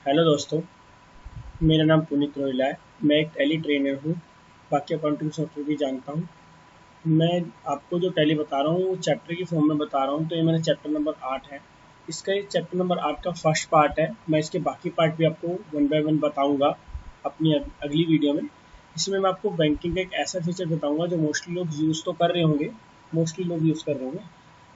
Hello दोस्तों, मेरा नाम पुनीत रोहिला है। मैं एक टैली ट्रेनर हूँ। बाकी अकाउंटिंग सॉफ्टवेयर भी जानता हूँ। मैं आपको जो टैली बता रहा हूँ वो चैप्टर की फॉर्म में बता रहा हूँ। तो ये मेरा चैप्टर नंबर 8 है। इसका ये चैप्टर नंबर 8 का फर्स्ट पार्ट है। मैं इसके बाकी पार्ट भी आपको वन बाय वन बताऊँगा अपनी अगली वीडियो में। इसमें मैं आपको बैंकिंग का एक ऐसा फीचर बताऊँगा जो मोस्टली लोग यूज़ तो कर रहे होंगे। मोस्टली लोग यूज़ कर रहे होंगे,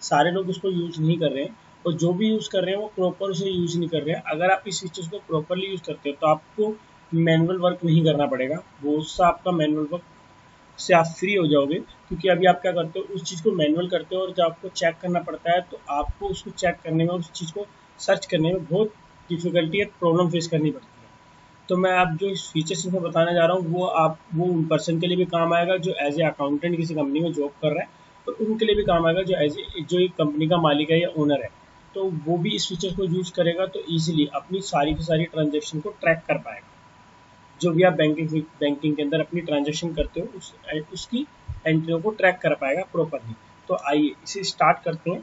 सारे लोग उसको यूज़ नहीं कर रहे हैं। और जो भी यूज़ कर रहे हैं वो प्रॉपर उसे यूज़ नहीं कर रहे हैं। अगर आप इस फीचर्स को प्रॉपरली यूज़ करते हो तो आपको मैनुअल वर्क नहीं करना पड़ेगा। बहुत सा आपका मैनुअल वर्क से आप फ्री हो जाओगे। क्योंकि अभी आप क्या करते हो, उस चीज़ को मैनुअल करते हो और जब आपको चेक करना पड़ता है तो आपको उसको चेक करने में, उस चीज़ को सर्च करने में बहुत डिफिकल्टी या प्रॉब्लम फेस करनी पड़ती है। तो मैं आप जो इस फीचर्स में बताने जा रहा हूँ वो उन पर्सन के लिए भी काम आएगा जो एज ए अकाउंटेंट किसी कंपनी में जॉब कर रहा है, और उनके लिए भी काम आएगा जो जो एक कंपनी का मालिक है या ओनर है। तो वो भी इस फीचर को यूज़ करेगा तो ईजिली अपनी सारी की सारी ट्रांजेक्शन को ट्रैक कर पाएगा। जो भी आप बैंकिंग के अंदर अपनी ट्रांजेक्शन करते हो उसकी एंट्रियों को ट्रैक कर पाएगा प्रॉपरली। तो आइए इसे स्टार्ट करते हैं।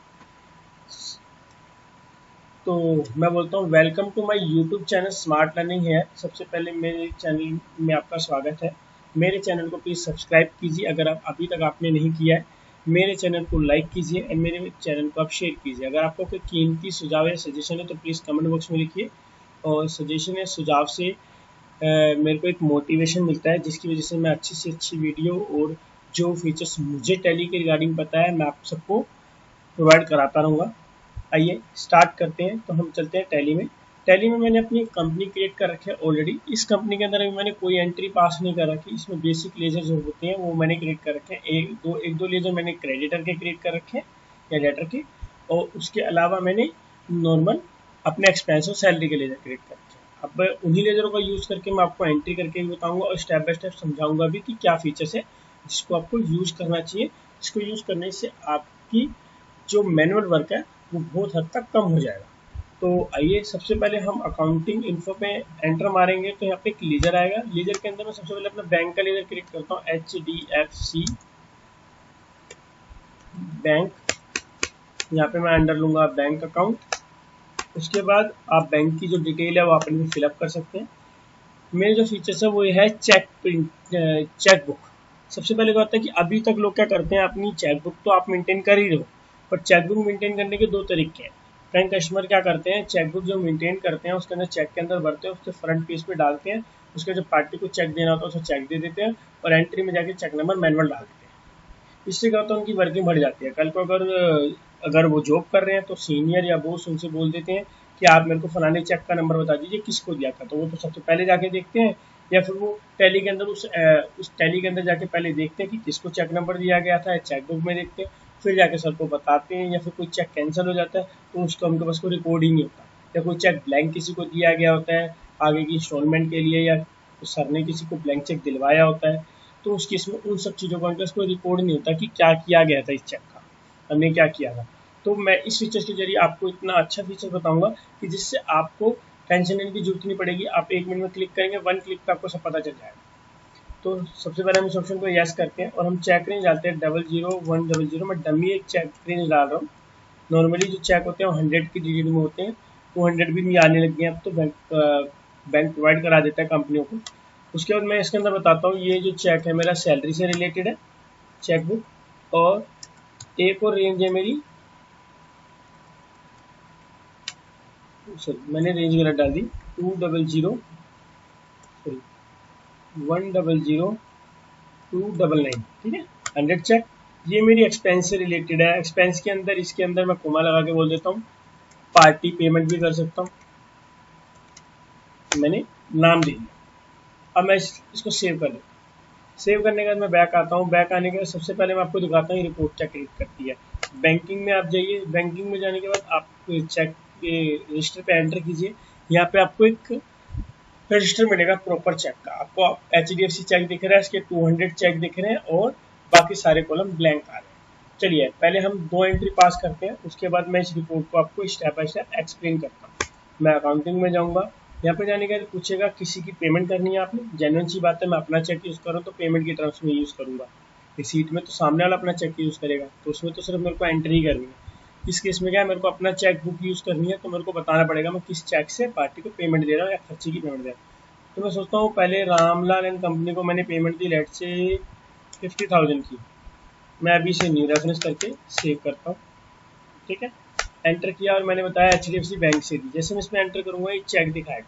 तो मैं बोलता हूँ welcome to my YouTube channel smart learning है। सबसे पहले मेरे चैनल में आपका स्वागत है। मेरे चैनल को प्लीज़ सब्सक्राइब कीजिए अगर आप अभी तक आपने नहीं किया है। मेरे चैनल को लाइक कीजिए और मेरे चैनल को आप शेयर कीजिए। अगर आपको कोई कीमती सुझाव या सजेशन है तो प्लीज़ कमेंट बॉक्स में लिखिए। और सजेशन या सुझाव से मेरे को एक मोटिवेशन मिलता है, जिसकी वजह से मैं अच्छी से अच्छी वीडियो और जो फीचर्स मुझे टैली के रिगार्डिंग पता है मैं आप सबको प्रोवाइड कराता रहूँगा। आइए स्टार्ट करते हैं। तो हम चलते हैं टैली में। टैली में मैंने अपनी कंपनी क्रिएट कर रखी है ऑलरेडी। इस कंपनी के अंदर अभी मैंने कोई एंट्री पास नहीं कर रखी। इसमें बेसिक लेजर जो होते हैं वो मैंने क्रिएट कर रखे हैं। एक दो लेजर मैंने क्रेडिटर के क्रिएट कर रखे हैं या डेटर के, और उसके अलावा मैंने नॉर्मल अपने एक्सपेंस और सैलरी के लेजर क्रिएट कर रखे हैं। अब उन्हीं लेजरों का यूज़ करके मैं आपको एंट्री करके भी बताऊँगा और स्टेप बाय स्टेप समझाऊँगा भी कि क्या फीचर्स है जिसको आपको यूज़ करना चाहिए, जिसको यूज़ करने से आपकी जो मैनुअल वर्क है वो बहुत हद तक कम हो जाएगा। तो आइए सबसे पहले हम अकाउंटिंग इन्फो पे एंटर मारेंगे तो यहाँ पे एक लीजर आएगा। लीजर के अंदर मैं सबसे पहले अपना बैंक का लीजर क्लिक करता हूँ, HDFC बैंक। यहाँ पे मैं अंडर लूँगा बैंक अकाउंट। उसके बाद आप बैंक की जो डिटेल है वो आप इनमें फिलअप कर सकते हैं। मेरे जो फीचर्स है वो ये है चेक बुक। सबसे पहले क्या होता है कि अभी तक लोग क्या करते हैं, अपनी चेक बुक तो आप मेंटेन कर ही रहे हो, पर चेक बुक मेंटेन करने के दो तरीके हैं। कई कस्टमर क्या करते हैं, चेक बुक जो मेंटेन करते हैं उसके अंदर चेक के अंदर भरते हैं, उसके फ्रंट पेज पे डालते हैं, उसके जो पार्टी को चेक देना होता है उसे चेक दे देते हैं और एंट्री में जाके चेक नंबर मैनुअल डाल देते हैं। इससे क्या होता है, उनकी वर्किंग बढ़ जाती है। कल को अगर अगर वो जॉब कर रहे हैं तो सीनियर या बॉस उनसे बोल देते हैं कि आप मेरे को फलाने चेक का नंबर बता दीजिए किसको दिया था, तो वो तो सबसे पहले जाके देखते हैं, या फिर वो टैली के अंदर उस टैली के अंदर जाके पहले देखते हैं कि किसको चेक नंबर दिया गया था, चेक बुक में देखते हैं, फिर जाके सर को बताते हैं। या फिर कोई चेक कैंसिल हो जाता है तो उसका उनके पास कोई रिकॉर्ड ही नहीं होता, या कोई चेक ब्लैंक किसी को दिया गया होता है आगे की इंस्टॉलमेंट के लिए, या सर ने किसी को ब्लैंक चेक दिलवाया होता है, तो उस केस में उन सब चीज़ों का उनके पास कोई रिकॉर्ड नहीं होता कि क्या किया गया था, इस चेक का हमने क्या किया था। तो मैं इस फीचर के जरिए आपको इतना अच्छा फीचर बताऊंगा कि जिससे आपको टेंशन लेने की जरूरत नहीं पड़ेगी। आप 1 मिनट में क्लिक करेंगे, 1 क्लिक पे आपको सब पता चल जाएगा। तो सबसे पहले हम इस ऑप्शन को यस करते हैं और हम चेक रेंज डालते हैं 000100। मैं डमी एक चेक रेंज डाल रहा हूँ। नॉर्मली जो चेक होते हैं वो 100 की डिजिट में होते हैं, 200 भी आने लग गए हैं अब तो। बैंक प्रोवाइड करा देता है कंपनियों को। उसके बाद मैं इसके अंदर बताता हूँ, ये जो चेक है मेरा सैलरी से रिलेटेड है चेक बुक, और एक और रेंज है मेरी, सॉरी मैंने रेंज गलत डाल दी, 200 सॉरी 100 299, ठीक है। 100 चेक। ये मेरी एक्सपेंस से रिलेटेड है। एक्सपेंस के अंदर इसके अंदर मैं कोमा लगा के बोल देता हूँ पार्टी पेमेंट भी कर सकता हूँ। मैंने नाम दे दिया। अब मैं इसको सेव कर लेता हूँ। सेव करने के बाद मैं बैक आता हूँ। बैक आने के बाद सबसे पहले मैं आपको दिखाता हूँ ये रिपोर्ट क्या क्रिएट करती है। बैंकिंग में आप जाइए। बैंकिंग में जाने के बाद आप चेक रजिस्टर पे एंटर कीजिए। यहाँ पे आपको एक रजिस्टर मिलेगा प्रॉपर चेक का। आपको HDFC चेक दिख रहा है, इसके 200 चेक दिख रहे हैं और बाकी सारे कॉलम ब्लैंक आ रहे हैं। चलिए पहले हम 2 एंट्री पास करते हैं, उसके बाद मैं इस रिपोर्ट को आपको स्टेप बाय स्टेप एक्सप्लेन करता हूँ। मैं अकाउंटिंग में जाऊँगा। यहाँ पे जाने के बाद पूछेगा किसी की पेमेंट करनी है आपने। जेन्युइन सी बात है, मैं अपना चेक यूज़ कर रहा हूँ तो पेमेंट की टर्म्स में यूज़ करूँगा। रिसीट में तो सामने वाला अपना चेक यूज़ करेगा, तो उसमें तो सिर्फ मेरे को एंट्री करनी है। इस केस में क्या है, मेरे को अपना चेक बुक यूज़ करनी है, तो मेरे को बताना पड़ेगा मैं किस चेक से पार्टी को पेमेंट दे रहा हूँ या खर्चे की पेमेंट दे रहा हूँ। तो मैं सोचता हूँ पहले रामलाल एंड कंपनी को मैंने पेमेंट दी लेट से 50,000 की। मैं अभी इसे न्यू रेफरेंस करके सेव करता हूँ। ठीक है, एंटर किया और मैंने बताया HDFC बैंक से दी। जैसे मैं इसमें एंटर करूँगा ये चेक दिखाएगा,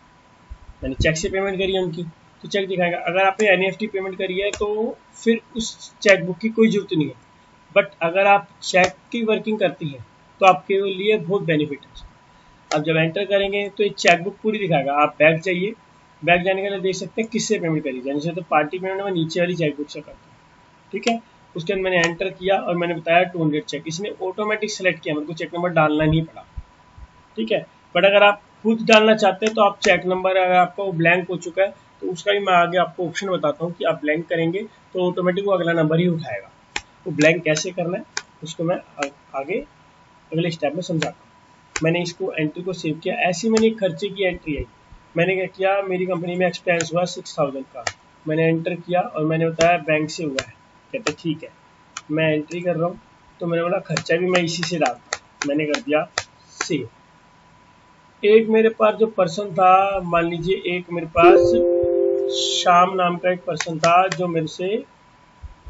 मैंने चेक से पेमेंट करी है उनकी, तो चेक दिखाएगा। अगर आपने NEFT पेमेंट करी है तो फिर उस चेक बुक की कोई जरूरत नहीं है, बट अगर आप चेक की वर्किंग करती हैं तो आपके लिए बहुत बेनिफिट है। अब जब एंटर करेंगे तो ये चेक बुक पूरी दिखाएगा। आप बैक जाइए, बैक जाने के लिए देख सकते हैं किससे पेमेंट करी, जैसे तो पार्टी पेमेंट में नीचे वाली चेक बुक से करता हूँ। ठीक है, उसके अंदर मैंने एंटर किया और मैंने बताया 200 चेक, इसने ऑटोमेटिक सेलेक्ट किया, मेरे को चेक नंबर डालना नहीं पड़ा। ठीक है, बट अगर आप खुद डालना चाहते हैं तो आप चेक नंबर, अगर आपका वो ब्लैंक हो चुका है तो उसका भी मैं आगे आपको ऑप्शन बताता हूँ कि आप ब्लैंक करेंगे तो ऑटोमेटिक वो अगला नंबर ही उठाएगा। तो ब्लैंक कैसे करना है उसको मैं आगे अगले स्टेप में समझाता हूँ। मैंने इसको एंट्री को सेव किया, ऐसी मैंने खर्चे की एंट्री आई। मैंने क्या किया, मेरी कंपनी में एक्सपेंस हुआ 6,000 का, मैंने एंटर किया और मैंने बताया बैंक से हुआ है। कहते ठीक है, मैं एंट्री कर रहा हूँ, तो मैंने बोला खर्चा भी मैं इसी से डालता हूँ, मैंने कर दिया सेव। एक मेरे पास जो पर्सन था, मान लीजिए एक मेरे पास श्याम नाम का एक पर्सन था जो मेरे से,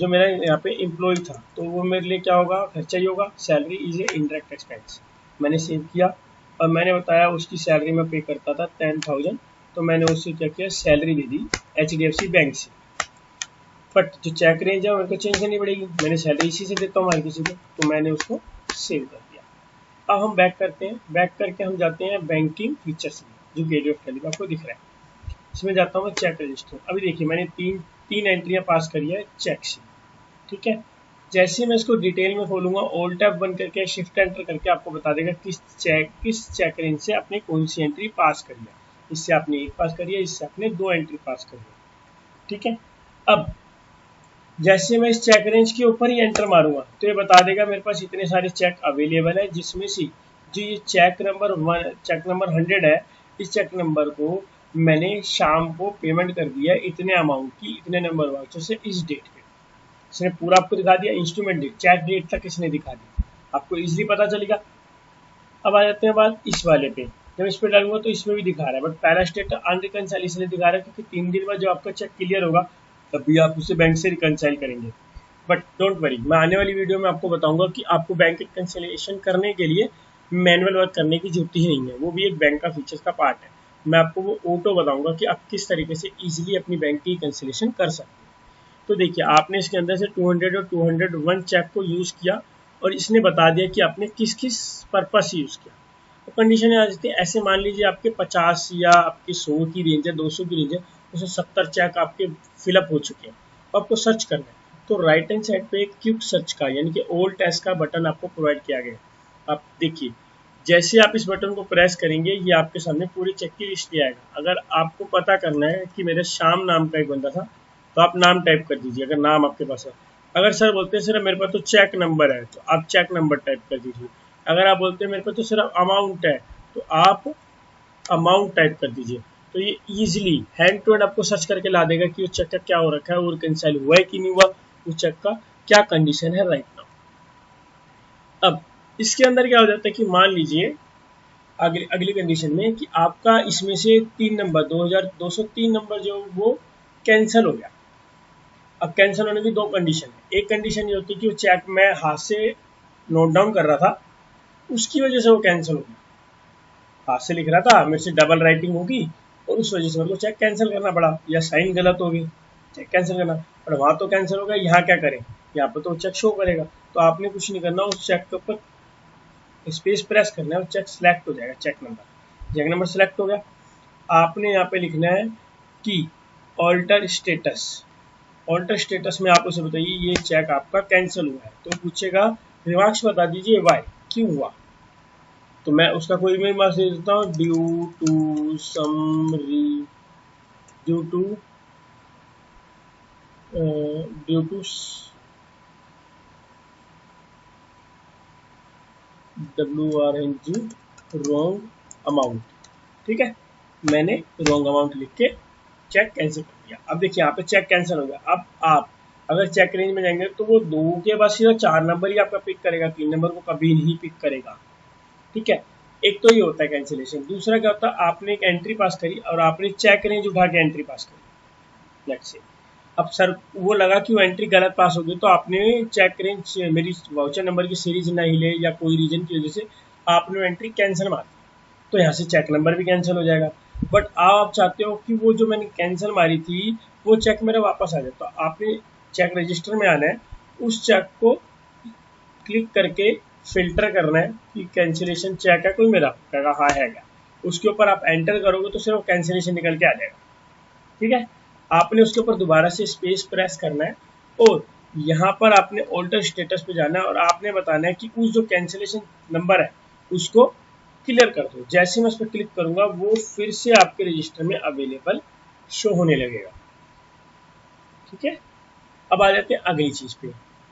जो मेरा यहाँ पे एम्प्लॉय था, तो वो मेरे लिए क्या होगा, खर्चा ही होगा। Salary is a indirect expense. मैंने सेव किया और मैंने बताया उसकी सैलरी में पे करता था 10,000, तो मैंने उससे क्या किया, सैलरी दे दी HDFC बैंक से। बट जो चेक रेंज है उनको चेंज करनी पड़ेगी, मैंने सैलरी इसी से देता हूँ हर किसी को, तो मैंने उसको सेव कर दिया। अब हम बैक करते हैं, बैक करके हम जाते हैं बैंकिंग फीचर्स में, जो गेटवे ऑफ टेली आपको दिख रहा है। इसमें जाता हूँ मैं चेक रजिस्टर। अभी देखिए मैंने तीन एंट्रियाँ पास करी है चेक से। ठीक है, जैसे मैं इसको डिटेल में खोलूंगा, ऑल टैब बंद करके शिफ्ट एंटर करके आपको बता देगा किस चेक रेंज से आपने कौन सी एंट्री पास करी है। इससे आपने एक पास करी है, इससे आपने 2 एंट्री पास करी है। ठीक है, अब जैसे मैं इस चेक रेंज के ऊपर ही एंटर मारूंगा तो ये बता देगा मेरे पास इतने सारे चेक अवेलेबल है, जिसमें से जो ये चेक नंबर 100 है, इस चेक नंबर को मैंने शाम को पेमेंट कर दिया इतने अमाउंट की, इतने नंबर वाउचर से इस डेट पे। इसने पूरा आपको दिखा दिया, इंस्ट्रूमेंट डेट, चेक डेट तक इसने दिखा दिया, आपको इजीली पता चलेगा। अब आ जाते हैं बात इस वाले पे, जब इस पे डालूंगा तो इसमें भी दिखा रहा है, बट पहला स्टेट अनरिकनसाइल इसलिए दिखा रहा है क्योंकि 3 दिन बाद जब आपका चेक क्लियर होगा तभी आप उसे बैंक से रिकनसाइल करेंगे। बट डोंट वरी, मैं आने वाली वीडियो में आपको बताऊंगा कि आपको बैंक रिकनसिलिएशन करने के लिए मैनुअल वर्क करने की जरूरत ही नहीं है, वो भी एक बैंक का फीचर्स का पार्ट है। मैं आपको वो ऑटो बताऊंगा कि आप किस तरीके से इजीली अपनी बैंक की रिकनसिलिएशन कर सकते हैं। तो देखिए आपने इसके अंदर से 200 और 201 चेक को यूज़ किया और इसने बता दिया कि आपने किस किस पर्पस से यूज़ किया। तो कंडीशन आ जाती है, ऐसे मान लीजिए आपके 50 या आपकी 100 की रेंज है, 200 की रेंज है, उसमें 70 चेक आपके फिलअप हो चुके हैं, आपको सर्च करना है। तो राइट हैंड साइड पे एक क्विक सर्च का यानी कि ओल्ड टेस्ट का बटन आपको प्रोवाइड किया गया है। आप देखिए जैसे आप इस बटन को प्रेस करेंगे ये आपके सामने पूरी चेक की लिस्ट आएगा। अगर आपको पता करना है कि मेरे श्याम नाम का एक बंदा था तो आप नाम टाइप कर दीजिए, अगर नाम आपके पास है। अगर सर बोलते हैं सर मेरे पास तो चेक नंबर है, तो आप चेक नंबर टाइप कर दीजिए। अगर आप बोलते हैं मेरे पास तो सिर्फ अमाउंट है, तो आप अमाउंट टाइप कर दीजिए। तो ये इजीली हैंड टू हैंड आपको सर्च करके ला देगा कि उस चेक का क्या हो रखा है और कैंसिल हुआ है कि नहीं हुआ, उस चेक का क्या कंडीशन है राइट नाउ। अब इसके अंदर क्या हो जाता है कि मान लीजिए अगली कंडीशन में कि आपका इसमें से 3 नंबर 2203 नंबर जो वो कैंसिल हो गया। अब कैंसिल होने की 2 कंडीशन है, एक कंडीशन ये होती है कि वो चेक मैं हाथ से नोट डाउन कर रहा था, उसकी वजह से वो कैंसिल हो गया। हाथ से लिख रहा था, मेरे से डबल राइटिंग होगी और उस वजह से मेरे को चेक कैंसिल करना पड़ा, या साइन गलत हो गई, चेक कैंसिल करना। पर वहाँ तो कैंसिल हो गया, यहाँ क्या करें, यहाँ पर तो चेक शो करेगा। तो आपने कुछ नहीं करना, उस चेक के ऊपर स्पेस प्रेस करना है, चेक सिलेक्ट हो जाएगा। चेक नंबर सिलेक्ट हो गया, आपने यहाँ पे लिखना है कि ऑल्टर स्टेटस। ऑल्टर स्टेटस में आप उसे बताइए ये चेक आपका कैंसिल हुआ है, तो पूछेगा रिमार्क्स बता दीजिए वाई, क्यों हुआ। तो मैं उसका कोई भी रिमार्क्स दे देता हूँ, due to WRNG wrong amount. ठीक है, मैंने रॉन्ग अमाउंट लिख के चेक कैंसिल कर दिया। अब देखिए यहाँ पे चेक कैंसिल हो गया। अब आप अगर चेक रेंज में जाएंगे तो वो 2 के बाद सीधा 4 नंबर ही आपका पिक करेगा, 3 नंबर को कभी नहीं पिक करेगा। ठीक है, एक तो ये होता है कैंसिलेशन। दूसरा क्या होता है, आपने एक एंट्री पास करी और आपने चेक रेंज उठा के एंट्री पास करी, लेट्स से अब सर वो लगा कि वो एंट्री गलत पास हो गई, तो आपने चेक रेंज मेरी वाउचर नंबर की सीरीज ना हिले या कोई रीजन की वजह से आपने एंट्री कैंसिल मार दी, तो यहाँ से चेक नंबर भी कैंसिल हो जाएगा। बट आप चाहते हो कि वो जो मैंने कैंसिल मारी थी वो चेक मेरा वापस आ जाए, तो आपने चेक रजिस्टर में आना है, उस चेक को क्लिक करके फिल्टर करना है कि कैंसिलेशन चेक है कोई मेरा, कहेगा हाँ है क्या, उसके ऊपर आप एंटर करोगे तो सिर्फ कैंसिलेशन निकल के आ जाएगा। ठीक है, आपने उसके ऊपर दोबारा से स्पेस प्रेस करना है और यहाँ पर आपने ऑल्टर स्टेटस पे जाना है और आपने बताना है कि उस जो कैंसिलेशन नंबर है उसको क्लियर कर दो। जैसे मैं उस पर क्लिक करूंगा वो फिर से आपके रजिस्टर में अवेलेबल शो होने लगेगा। ठीक है, अब आ जाते हैं अगली चीज पे।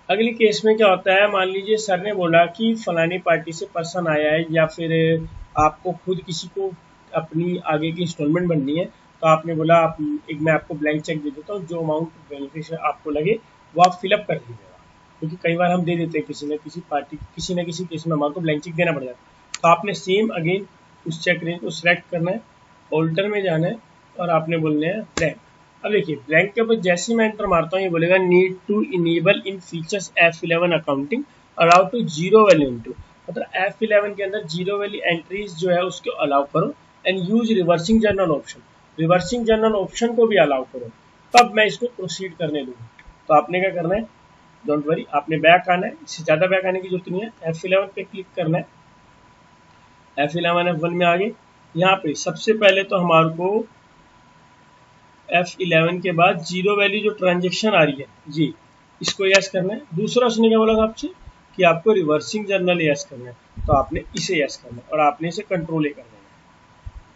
अगली केस में क्या होता है, मान लीजिए सर ने बोला कि फलानी पार्टी से पर्सन आया है या फिर आपको खुद किसी को अपनी आगे की इंस्टॉलमेंट बननी है, तो आपने बोला आप एक मैं आपको ब्लैंक चेक दे देता हूँ, जो अमाउंट बेनिफिशियल आपको लगे वो आप फिलअप कर दीजिएगा। क्योंकि कई बार हम दे देते हैं किसी न किसी पार्टी, किसी न किसी केस में हमारे को ब्लैंक चेक देना पड़ जाता है, तो आपने सेम अगेन उस चेक रेंज को सिलेक्ट करना है, ऑल्टर में जाना है और आपने बोलना है ब्लैंक। अब देखिए ब्लैंक के ऊपर जैसे ही मैं एंटर मारता हूँ ये बोलेगा need to enable in features F11 accounting allow to zero value into, मतलब F11 के अंदर जीरो वैल्यू एंट्रीज जो है उसको अलाउ करो and use reversing journal option, reversing journal option को भी अलाउ करो, तब मैं इसको प्रोसीड करने दूंगा। तो आपने क्या करना है, डोंट वरी, आपने बैक आना है, इससे ज़्यादा बैक आने की जरूरत नहीं है, F11 पे क्लिक करना है, F11 F1 में आगे यहाँ पे सबसे पहले तो हमारे को F11 के बाद जीरो वैल्यू जो ट्रांजेक्शन आ रही है जी इसको यस करना है। दूसरा उसने क्या बोला था आपसे कि आपको रिवर्सिंग जर्नल यस करना है, तो आपने इसे यस करना है और आपने इसे कंट्रोल ए करना है।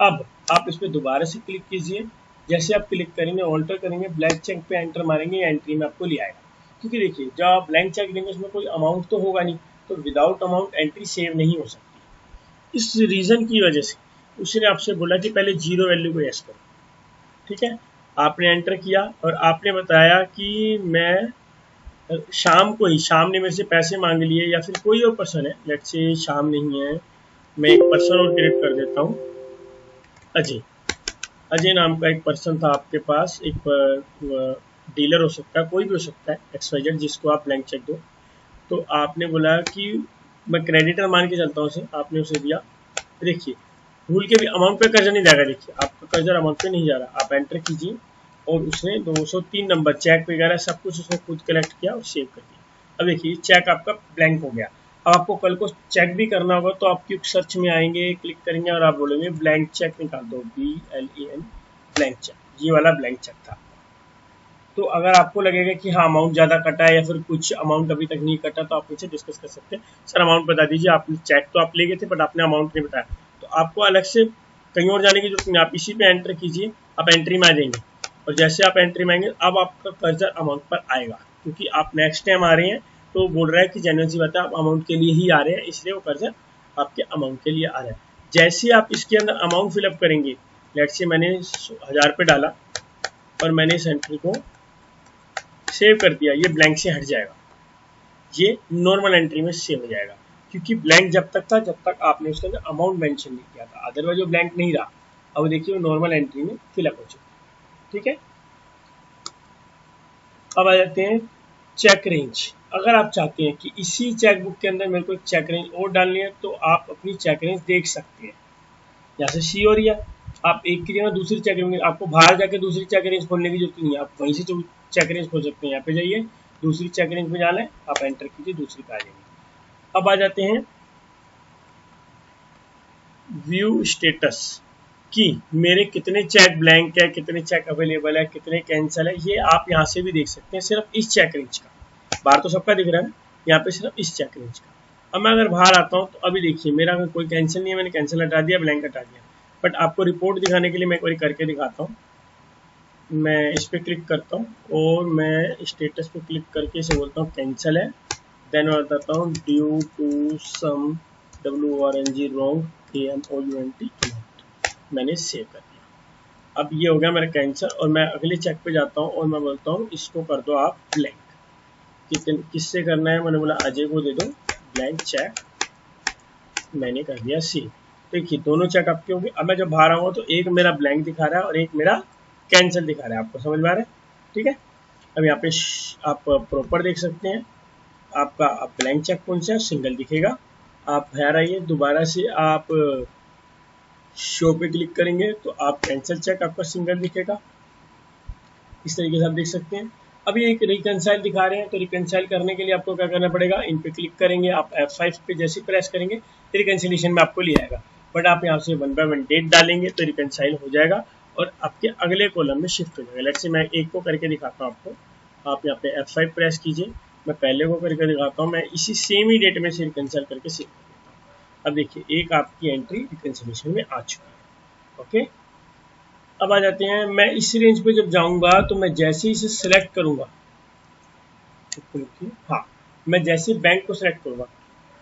अब आप इस पर दोबारा से क्लिक कीजिए, जैसे आप क्लिक करेंगे ऑल्टर करेंगे ब्लैंक चेक पे एंटर मारेंगे एंट्री में आपको ले आएगा। क्योंकि देखिए जब आप ब्लैंक चेक देंगे उसमें कोई अमाउंट तो होगा नहीं, तो विदाउट अमाउंट एंट्री सेव नहीं हो सकती। इस रीजन की वजह से उसने आपसे बोला कि पहले जीरो वैल्यू को यस करो। ठीक है, आपने एंटर किया और आपने बताया कि मैं शाम को ही, शाम ने मेरे से पैसे मांग लिए या फिर कोई और पर्सन है, लेट्स से शाम नहीं है, मैं एक पर्सन और क्रिएट कर देता हूँ, अजय, अजय नाम का एक पर्सन था आपके पास, एक डीलर हो सकता है, कोई भी हो सकता है XYZ जिसको आप ब्लैंक चेक दो। तो आपने बोला कि मैं क्रेडिटर मान के चलता हूँ उसे, आपने उसे दिया। देखिए भूल के भी अमाउंट पे कर्जा नहीं जाएगा, देखिए आपका कर्जा अमाउंट पे नहीं जा रहा, आप एंटर कीजिए और उसने 203 नंबर चेक वगैरह सब कुछ उसने खुद कलेक्ट किया और सेव कर दिया। अब देखिए चेक आपका ब्लैंक हो गया। अब आपको कल को चेक भी करना होगा तो आप क्विक सर्च में आएंगे, क्लिक करेंगे और आप बोलेंगे ब्लैंक चेक निकाल दो, BLAN ब्लैंक चेक, ये वाला ब्लैंक चेक था। तो अगर आपको लगेगा कि हाँ अमाउंट ज़्यादा कटा है या फिर कुछ अमाउंट अभी तक नहीं कटा, तो आप मुझसे डिस्कस कर सकते हैं, सर अमाउंट बता दीजिए, आपने चेक तो आप ले गए थे बट आपने अमाउंट नहीं बताया, तो आपको अलग से कहीं और जाने की जरूरत नहीं, आप इसी पे एंटर कीजिए, आप एंट्री में आ जाएंगे और जैसे आप एंट्री में आएंगे अब आपका कर्जा अमाउंट पर आएगा, क्योंकि आप नेक्स्ट टाइम आ रहे हैं तो बोल रहा है कि जेन्युइन सी बात है आप अमाउंट के लिए ही आ रहे हैं, इसलिए वो कर्जा आपके अमाउंट के लिए आ रहा है। जैसे आप इसके अंदर अमाउंट फिलअप करेंगे, लेट्स से मैंने 1000 रुपये डाला और मैंने इस एंट्री को सेव कर दिया, ये ब्लैंक से हट जाएगा, ये नॉर्मल एंट्री में सेव हो जाएगा, क्योंकि ब्लैंक जब तक था जब तक आपने उसके अंदर अमाउंट मेंशन नहीं किया था, अदरवाइज वो ब्लैंक नहीं रहा। अब देखिए वो नॉर्मल एंट्री में फिलअप हो चुका। ठीक है, अब आ जाते हैं चेक रेंज। अगर आप चाहते हैं कि इसी चेक बुक के अंदर मेरे को एक चेक रेंज और डालनी है तो आप अपनी चेक रेंज देख सकते हैं, यहाँ से सी हो रही है, आप एक की जगह दूसरी चेक रेंज, आपको बाहर जाके दूसरी चेक रेंज खोलने की जरूरत नहीं है, आप वहीं से चेक रेंज खोल सकते हैं। यहाँ पे जाइए, दूसरी चेक रेंज पे जाना है, आप एंटर कीजिए, दूसरी पे आ जाएंगे। अब आ जाते हैं व्यू स्टेटस कि मेरे कितने चेक ब्लैंक है, कितने चेक अवेलेबल है, कितने कैंसिल है, ये आप यहाँ से भी देख सकते हैं सिर्फ इस चेक रेंज का, बाहर तो सबका दिख रहा है, यहाँ पे सिर्फ इस चेक रेंज का। अब मैं अगर बाहर आता हूँ तो अभी देखिए मेरा अगर कोई कैंसिल नहीं है, मैंने कैंसिल हटा दिया, ब्लैंक हटा दिया, बट आपको रिपोर्ट दिखाने के लिए मैं एक बार करके दिखाता हूँ। मैं इस पर क्लिक करता हूँ और मैं स्टेटस पे क्लिक करके इसे बोलता हूँ कैंसिल है, देन मैं बताता हूँ due to some WRNG wrong AMOUNT, मैंने सेव कर दिया। अब ये हो गया मेरा कैंसिल और मैं अगले चेक पे जाता हूँ और मैं बोलता हूँ इसको कर दो आप ब्लैंक। किससे करना है, मैंने बोला अजय को दे दो, ब्लैंक चेक, मैंने कर दिया सेव। देखिए दोनों चेक आपके होंगे। अब मैं जब बाहर आऊंगा तो एक मेरा ब्लैंक दिखा रहा है और एक मेरा कैंसिल दिखा रहा है। आपको समझ में आ रहा है? ठीक है। अब यहाँ पे आप प्रॉपर देख सकते हैं, आपका ब्लैंक चेक कौन सा है, सिंगल दिखेगा। आप बाहर आइए, दोबारा से आप शो पे क्लिक करेंगे तो आप कैंसिल चेक आपका सिंगल दिखेगा। इस तरीके से आप देख सकते हैं। अभी एक रिकनसाइल दिखा रहे हैं, तो रिकनसाइल करने के लिए आपको क्या करना पड़ेगा, इन पे क्लिक करेंगे, आप F5 पे जैसे प्रेस करेंगे रिकनसिलेशन में आपको ले आएगा। बट आप यहाँ से 1 बाय 1 डेट डालेंगे तो रिकनसाइल हो जाएगा और आपके अगले कॉलम में शिफ्ट हो जाएगा। लेट्स से मैं एक को करके दिखाता हूँ आपको। आप यहाँ पे F5 प्रेस कीजिए, मैं पहले को करके दिखाता हूँ, मैं इसी सेम ही डेट में से रिकनसाइल करके सेव कर देता हूँ। अब देखिए एक आपकी एंट्री रिकनसिलेशन में आ चुकी है। ओके, अब आ जाते हैं, मैं इस रेंज पे जब जाऊंगा तो मैं जैसे ही इसे सिलेक्ट करूंगा, हाँ, मैं जैसे बैंक को सिलेक्ट करूंगा,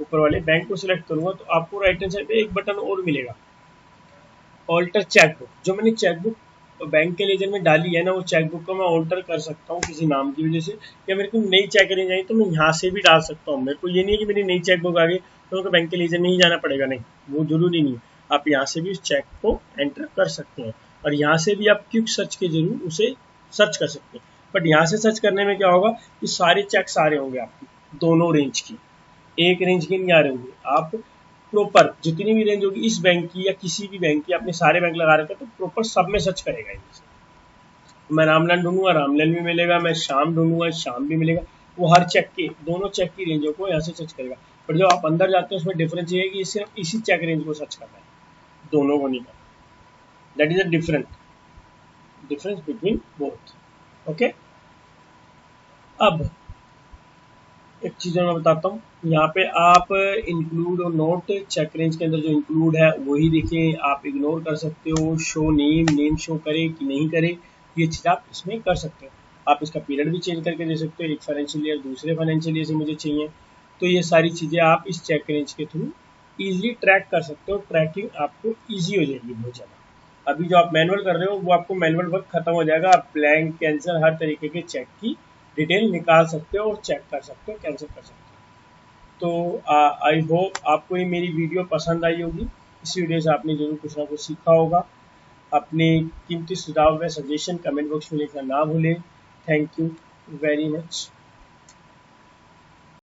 ऊपर वाले बैंक को सिलेक्ट करूंगा तो आपको राइट हैंड साइड पे एक बटन और मिलेगा, ऑल्टर चेकबुक। जो मैंने चेकबुक बैंक के लेजर में डाली है ना, वो चेकबुक को मैं ऑल्टर कर सकता हूँ किसी नाम की वजह से, या मेरे को नई चेक रेंज आई तो मैं यहाँ से भी डाल सकता हूँ। मेरे को ये नहीं है कि मेरी नई चेकबुक आ गई तो मेरे को बैंक के लेजर में ही जाना पड़ेगा, नहीं, वो जरूरी नहीं है। आप यहाँ से भी उस चेक को एंटर कर सकते हैं और यहाँ से भी आप क्विक सर्च के जरूर उसे सर्च कर सकते हैं। बट यहाँ से सर्च करने में क्या होगा कि सारे चेक आ रहे होंगे आपकी दोनों रेंज की, एक रेंज की नहीं आ रहे होंगे। आप प्रॉपर जितनी भी रेंज होगी इस बैंक की या किसी भी बैंक की, आपने सारे बैंक लगा रखे तो प्रॉपर सब में सर्च करेगा। मैं रामलाल ढूंढूंगा, रामलाल भी मिलेगा, मैं श्याम ढूंढूंगा, श्याम भी मिलेगा। वो हर चेक के, दोनों चेक की रेंजों को यहाँ से सर्च करेगा। पर जब आप अंदर जाते हैं उसमें डिफरेंस ये है कि सिर्फ इसी चेक रेंज को सर्च करना है, दोनों को नहीं करना। That is a difference between both. Okay, अब एक चीज़ मैं बताता हूँ, यहाँ पे आप इंक्लूड और नोट, चेक रेंज के अंदर जो इंक्लूड है वही देखिए, आप इग्नोर कर सकते हो। शो नेम शो करे कि नहीं करे, ये चीज़ आप इसमें कर सकते हो। आप इसका पीरियड भी चेंज करके दे सकते हो, एक फाइनेंशियल ईयर दूसरे फाइनेंशियल ईयर से मुझे चाहिए, तो ये सारी चीज़ें आप इस चेक रेंज के थ्रू ईजिली ट्रैक कर सकते हो। ट्रैकिंग आपको ईजी हो जाएगी बहुत ज़्यादा। अभी जो आप मैनुअल कर रहे हो वो आपको मैनुअल वर्क खत्म हो जाएगा, आप ब्लैंक, कैंसिल, हर तरीके के चेक की डिटेल निकाल सकते हो और चेक कर सकते हो, कैंसिल कर सकते हो। तो आई होप आपको ये मेरी वीडियो पसंद आई होगी। इस वीडियो से आपने जरूर कुछ ना कुछ सीखा होगा। अपने कीमती सुझाव व सजेशन कमेंट बॉक्स में लिखना ना भूलें। Thank you very much.